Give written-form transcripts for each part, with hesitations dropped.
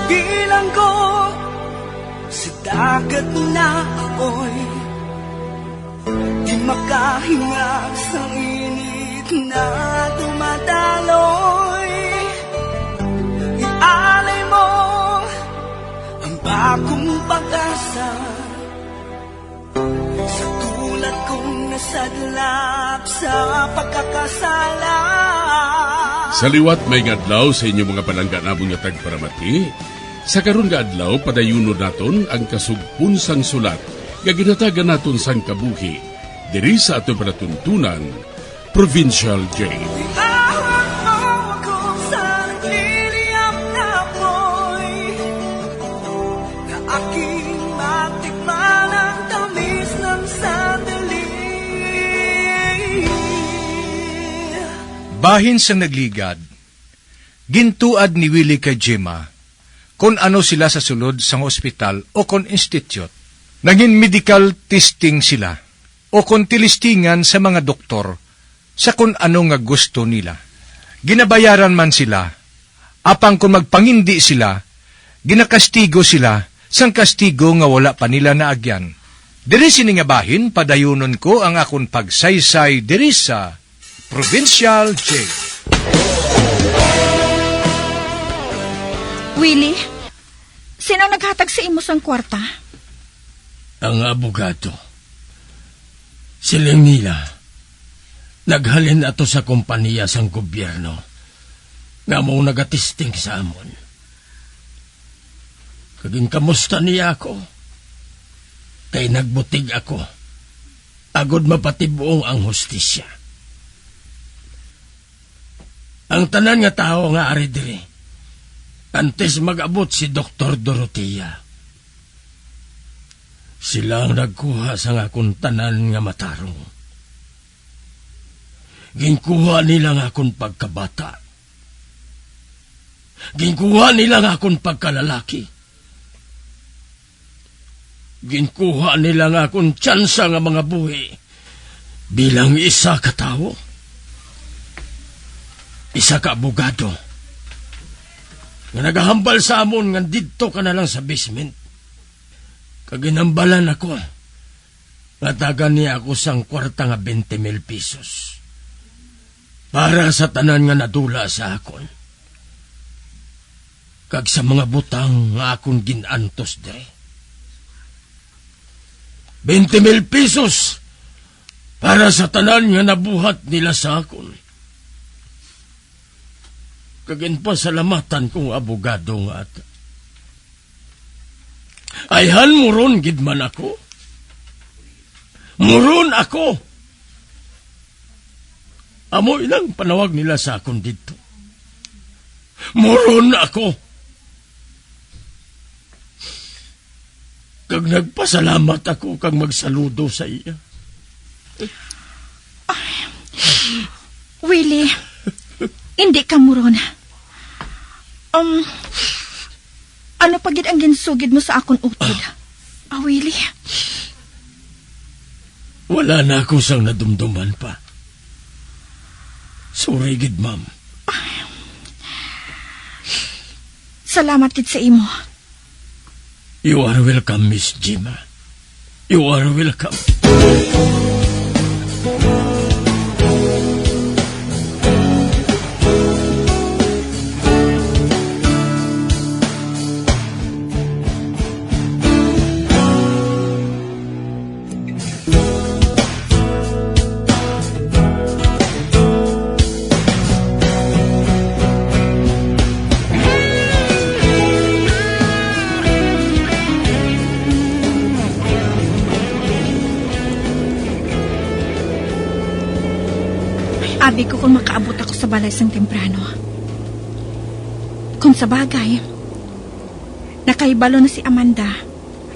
Bilang ko sa dagat na ako'y di makahinga sa init na dumadaloy. Ialay mo ang bagong pag-asa sa tulad kong nasadlap sa pagkakasala. Sa liwat may adlaw sa inyong mga palangga namong nga tagparamati. Sa karon nga adlaw padayunon naton ang kasugpunsang sulat nga ginatagan naton sang kabuhi diri sa ato panatuntunan Provincial Jail. Ihawak mo ako sa nagliliyap na apoy na aking matikman ang tamis ng sandali. Bahin sang nagligad, gintuad ni Willie kay Gemma kung ano sila sa sulod sang ospital o kon institute. Nangin medical testing sila o kon tilistingan sa mga doktor sa kung ano nga gusto nila. Ginabayaran man sila, apang kung magpangindi sila, ginakastigo sila sang kastigo nga wala pa nila naagyan. Diri sini nga bahin, padayunon ko ang akong pagsaysay diri sa Provincial Jail. Willie, sino naghatag sa imo sang kwarta? Ang abogado. Siling nila. Naghalin ato sa kompanya sang gobyerno nga mo nagatisting sa amon. Kaging kamusta niya ako? Kay nagbutig ako. Agod mapatibuong ang hustisya. Ang tanan nga tao nga ari diri. Antes mag-abot si Dr. Dorotea. Sila ang nagkuha sa akong tanan nga matarong. Ginkuha nila nga akong pagkabata. Ginkuha nila nga akong pagkalalaki. Ginkuha nila nga akong tsansa nga mga buhi bilang isa ka tao. Isa ka abogado nga nagahambal sa amon nga didto ka na lang sa basement. Kaginambalan ako nga tagan niya ako sang kwarta nga 20,000 pesos para sa tanan nga nadula sa akon kag sa mga butang nga akong ginantos dire. 20,000 pesos para sa tanan nga nabuhat nila sa akon. Kaginpasalamatan kong abogado nga at ayhan muron gidman ako. Muron ako. Amo ilang panawag nila sa akon dito. Muron ako. Kag nagpasalamat ako kag magsaludo sa iya. Willie, hindi ka muron. Ano pagid ang ginsugid mo sa akong utod? Willie? Wala na ako sang nadumduman pa. Sorry, gid, ma'am. Salamat gid sa imo. You are welcome, Miss Gemma. You are welcome. Abi ko kung makaabot ako sa balay sang temprano. Kung sa bagay, nakaibalo na si Amanda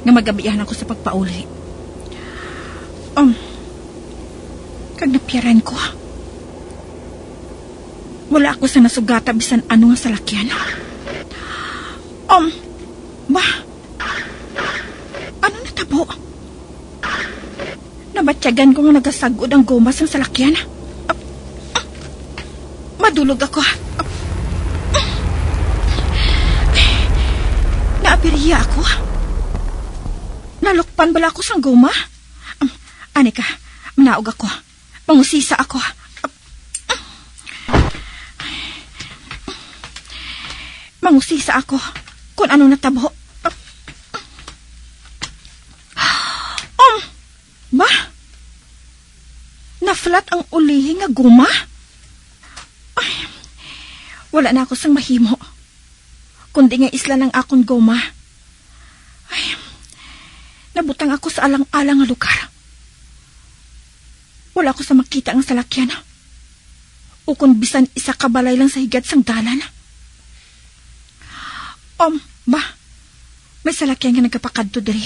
nga magabihan ako sa pagpauli. Kag napiyaran ko. Wala ako sa nasugata bisan ano nga salakyan. Ba? Ano natabo? Nabatyagan ko nga nagasagod ang gomas ng salakyan. Madulog ako. Naapiriya ako. Nalukpan bala ako sang guma. Ani ka, manaog ako. Mangusisa ako. Mangusisa ako kung ano natabo. Ba? Na-flat ang ulihi nga guma? Ay, wala na ako sang mahimo. Kundi nga isla ng akong guma. Ay, nabutang ako sa alang-alang nga lugar. Wala ko sa makita ang salakyan. O kung bisan isa kabalay lang sa higad sang dalan. Ba? May salakyan nga nagkapakadto diri.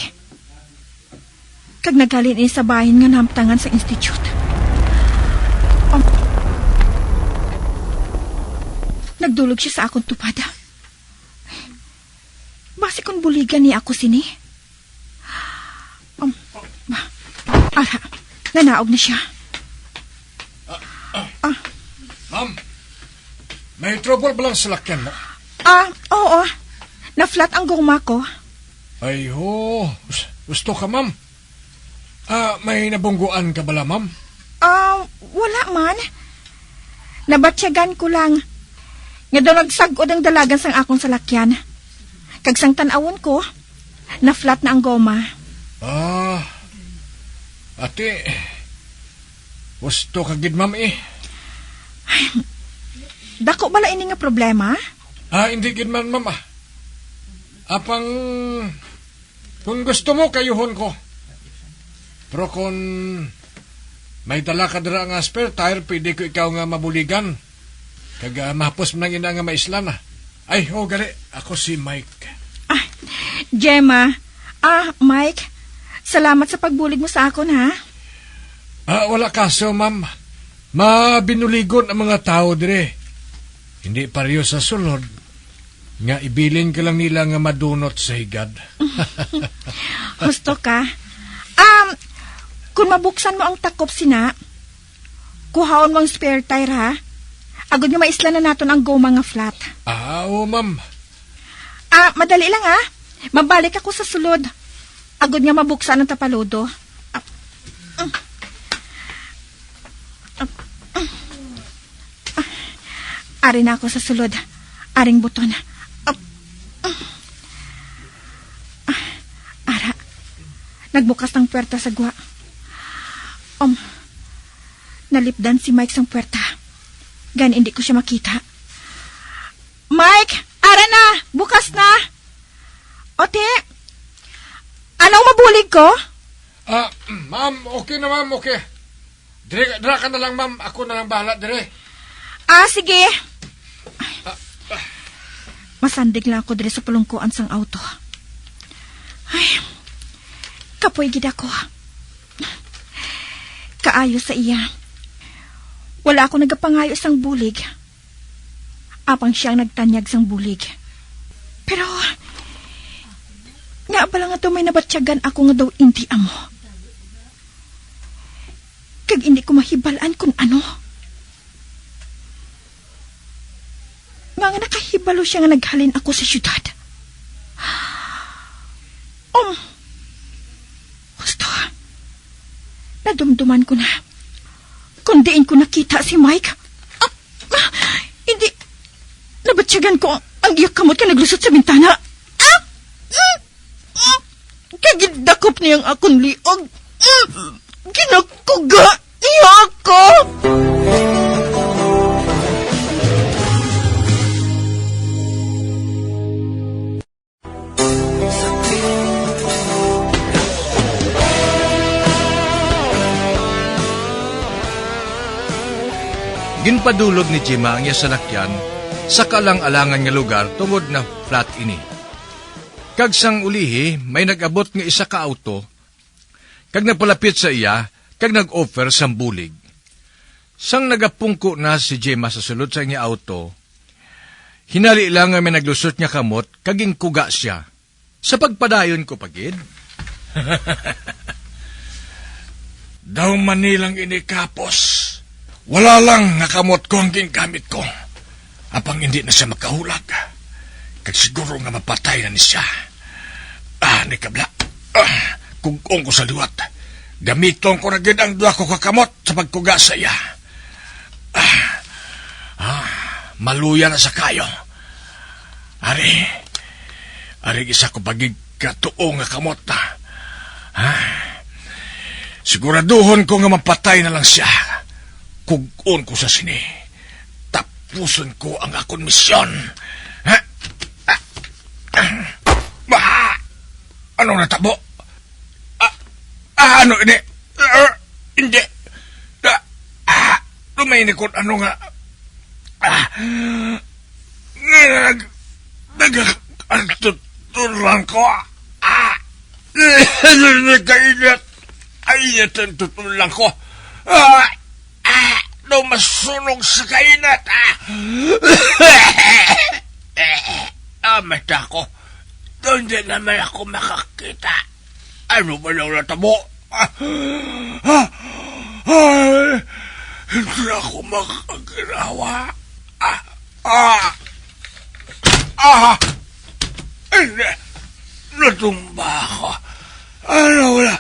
Kag nagalin sa bahin nga namtangan sa institute. Nagdulog siya sa akong tupada. Basi kung buligan niya ako sini. Ara, nanaog na siya. Ma'am, may trouble ba lang sa lakyan mo? Oo. Na-flat ang guma ko. Ay, ho. Gusto ka, ma'am? May nabungguan ka bala, ma'am? Wala man. Nabatsyagan ko lang. Nga doon nagsagod ang dalagan sang akong salakyan. Kag sang tanawon ko, na-flat na ang goma. Ate, gusto ka gid, ma'am eh. Dako bala ini nga problema? Hindi gid man, ma'am. Apang, kung gusto mo, kayuhon ko. Pero kung may dala ka dira nga spare tire, pwede ko ikaw nga mabuligan. Kag mahapos mo nang ina nga maislan. Ay, gali. Ako si Mike. Gemma. Mike. Salamat sa pagbulig mo sa akon, ha? Wala kaso, ma'am. Mabinuligon ang mga tao dire. Hindi pareho sa sulod. Nga ibilin ka lang nila nga madunot sa higad. Gusto ka? Kung mabuksan mo ang takop sina, kuhaon mo ang spare tire, ha? Agad nga maisla na naton ang goma nga flat. Oo, ma'am. Madali lang, ha? Mabalik ako sa sulod. Agad nga mabuksan ang tapalodo. Ari na ako sa sulod. Aring buton. Ara. Nagbukas ng puwerta sa gwa. Nalipdan si Mike sang puwerta. Gan hindi ko siya makita. Mike! Ara na! Bukas na! Ote! Anong mabulig ko? Ma'am, okay na, ma'am, okay. Dira ka na lang, ma'am. Ako na lang bahala, dire. Sige. Masandig lang ako dire sa palungkuan sang auto. Ay, kapoy gid ako. Kaayo sa iya. Wala ako nagapangayo sang bulig. Apang siyang nagtanyag sang bulig. Pero, nga pala nga to may nabatsyagan ako nga daw hindi amo. Kag hindi ko mahibalaan kung ano. Nga nakahibalo siya nga naghalin ako sa syudad. Gusto. Nadumduman ko na. Kung diin ko nakita si Mike. Hindi. Nabatsyagan ko ang iyak kamot ka naglusot sa bintana. Kagidakop niyang akong liog. Ginakuga niya ako. Ginpadulog ni Gemma ang iya salakyan sa kalang-alangan nga lugar tungod na flat ini. Kag sang ulihi, may nag-abot nga isa ka auto, kag nagpalapit sa iya, kag nag-offer sang bulig. Sang nagapungko na si Gemma sa sulod sa iya auto, hinali lang nga may naglusot niya kamot, kaging kuga siya. Sa pagpadayon ko pagid. Daw manilang inikapos. Wala lang nakamot ko ang gingamit ko. Apang hindi na siya makahulag. Kag siguro nga mapatay na ni siya. Gani kabla. Kugong ko sa liwat. Gamiton ko na gid ang duha ko kakamot sa pagkuga sa iya. Maluya na sa kayo. Ari isa ko pagig katuong nga kamot na. Siguraduhon ko nga mapatay na lang siya. Kugon ko sa sini. Tapuson ko ang akong misyon. Anong natabo? Ano ini? Hindi. Lumayin ko ano nga. Nagtutulang ko. Nagkainat. Ayat ang tutulang ko. Masunog sa kainat. Mata ko. Doon din naman ako makakita. Ano ba lang natabo? Hindi ako makakagirawa. Hindi. Natumba ako. Ano wala?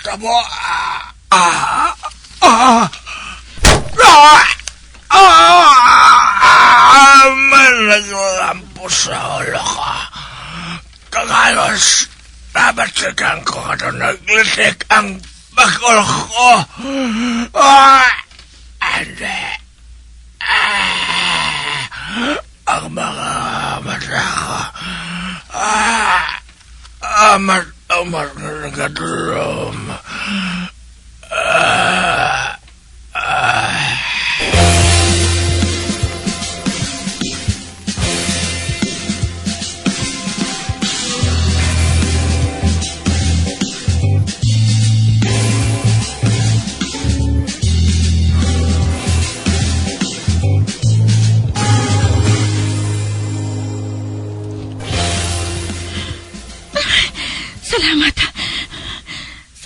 Tabo. Managalampo sa ulo ko. Kagalos, nabatigan ko ka naglitik ang bakol ko. Hindi. Ang mga mata ko. Amat na nagadulom.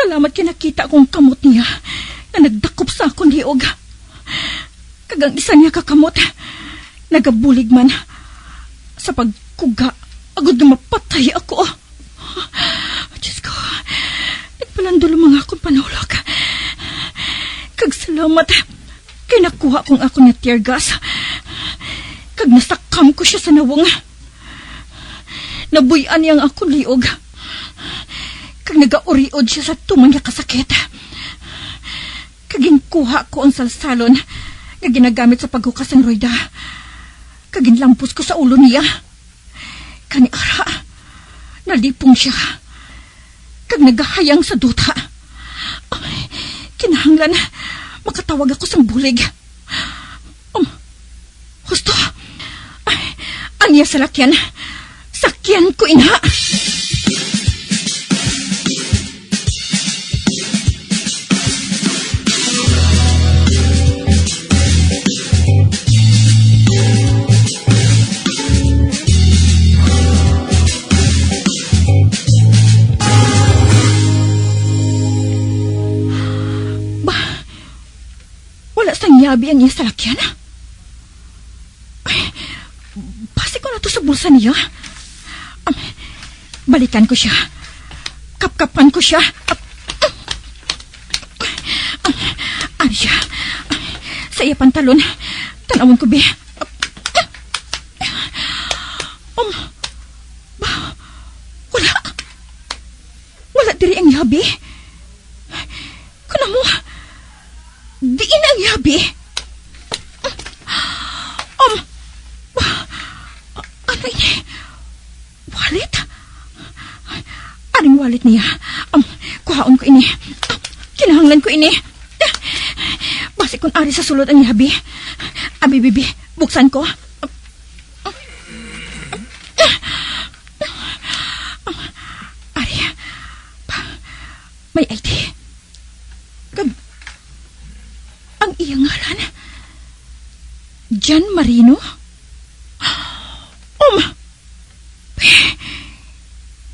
Salamat kinakita kong kamot niya na nagdakop sa akong liog. Kagang isa niya kakamot, nagabulig man sa pagkuga, agad na mapatay ako. Diyos ko, nagpalandolo mga akong panulog. Kag salamat, kay nakuha kong ako na tear gas. Kag nasakam ko siya sa nawong. Nabuyan niyang akong liog. Kag nagauriod siya sa tuman niya kasakit. Kaging kuha ko ang salsalon na ginagamit sa paghukas ng roida. Kaging lampos ko sa ulo niya. Kani ara, nalipong siya. Kag nagahayang sa duta. Kinahanglan, makatawag ako sa bulig. Husto, ang iya sa lakyan. Sakyan ko ina. Yabi ang iya sa lakyan. Pasi ko na to sa bulsa niya. Balikan ko siya. Kapkapan ko siya. Ano siya? Sa iya pantalon. Tanawin ko, be. Wala diri ang yabi. Kuna mo, diin ang yabi. Ano ini? Wallet? Aring wallet niya. Kuhaon ko ini. Kinahanglan ko ini. Basi kung ari sa sulod ang yabi. Abi, bibi, buksan ko. Ari, may ID. Ang iyang ngalan, John Marino?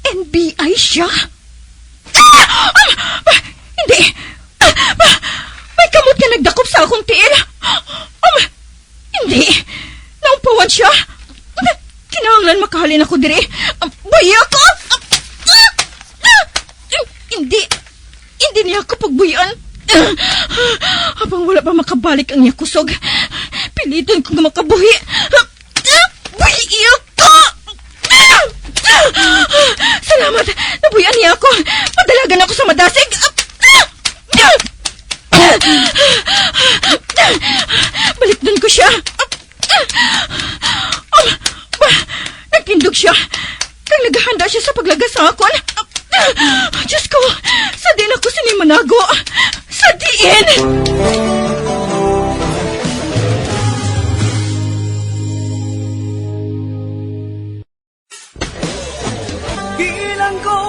NBI siya? Hindi. May kamot na nagdakop sa akong tiil. Hindi. Naumpawan siya. Kinahanglan makahalin ako diri. Buhi ako. buyan. Habang wala pa makabalik ang iya kusog, piliton ko nga makabuhi. Buhi ko! Salamat! Nabuyan niya ako! Madalagan ako sa madasig! Balikdan ko siya! Nagkindog siya! Kang naghahanda siya sa paglagas sa akon! Diyos ko! Sa din ako sinimanago! Sa diin! Bilang ko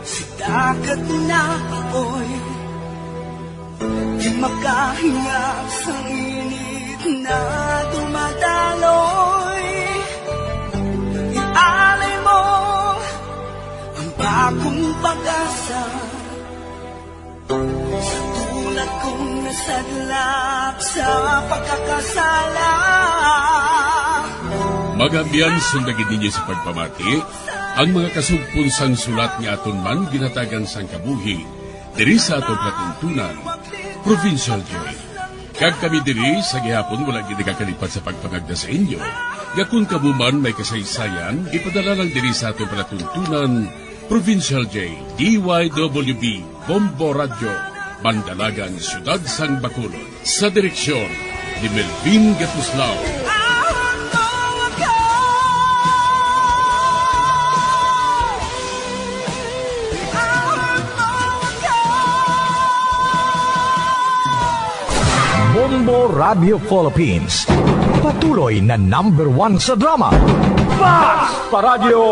si dagat na apoy, di makahinga sa init na dumadaloy. Ialay mo ang bagong pag-asa sa tulad kong nasadlak sa pagkakasala. Magabiyan sundagin ninyo sa pagpamati, ang mga kasugpon sang sulat ni aton man ginatagan sang kabuhi, diri sa atong katuntunan, Provincial J. Kag kami diri sa gihapon wala ginagakalipat sa pagpangagda sa inyo. Gakun kabuman may kasaysayan, ipadala lang diri sa atong palatuntunan, Provincial J, DYWB, Bombo Radio, Bandalagan, Siyudad Sang Bacolod. Sa direksyon ni Melvin Gatuslao. Bombo Radio Philippines. Patuloy na #1 sa drama. Fast Paradio!